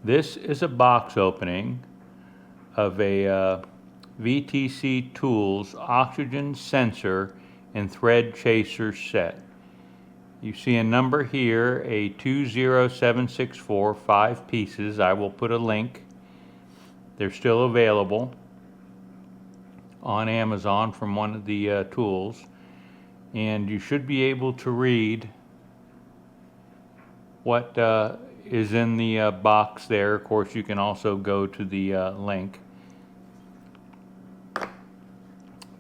This is a box opening of a VTC Tools oxygen sensor and thread chaser set. You see a number here, a 20764, 5 pieces. I will put a link. They're still available on Amazon from one of the tools. And you should be able to read what is in the box there. Of course, you can also go to the link.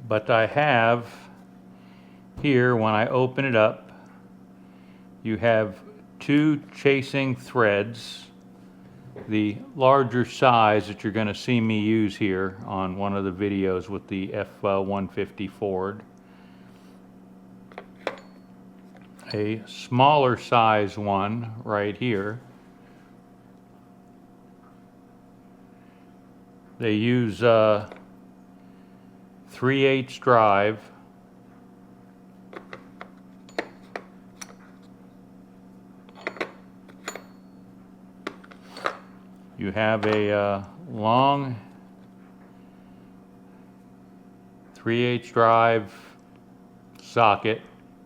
But I have here, when I open it up, you have 2 chasing threads, the larger size that you're going to see me use here on one of the videos with the F-150 Ford. A smaller size one right here. They use 3/8 drive. You have a long 3/8 drive socket,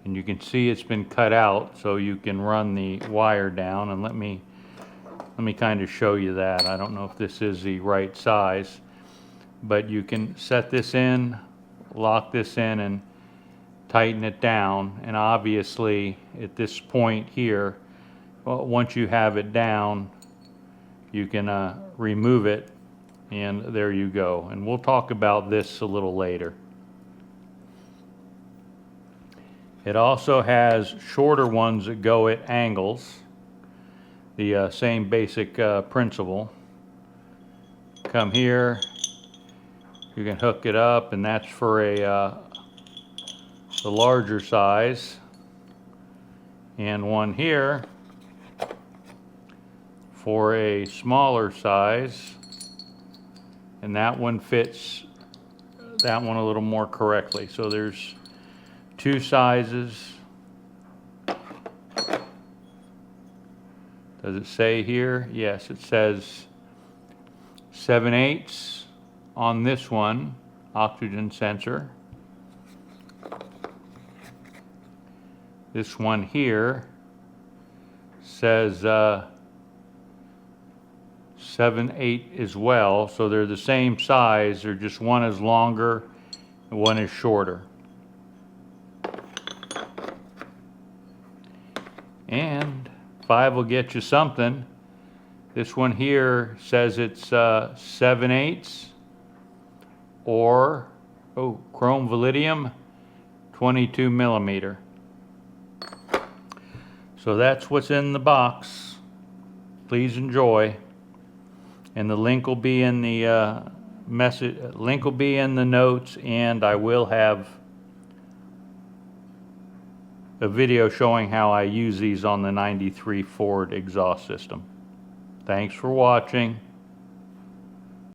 and you can see it's been cut out so you can run the wire down. And let me kind of show you that. I don't know if this is the right size, but you can set this in, lock this in, and tighten it down. And obviously at this point here, well, once you have it down, you can remove it, and there you go. And we'll talk about this a little later. It also has shorter ones that go at angles, the same basic principle. Come here, you can hook it up, and that's for the larger size, and one here for a smaller size, and that one fits that one a little more correctly. So there's 2 sizes. Does it say here? Yes, it says 7/8 on this one, oxygen sensor. This one here says 7/8 as well, so they're the same size. They're just one is longer and one is shorter. And 5 will get you something. This one here says it's 7/8 or chrome vanadium 22 millimeter. So that's what's in the box. Please enjoy. And the link will be in the link will be in the notes, and I will have a video showing how I use these on the '93 Ford exhaust system. Thanks for watching.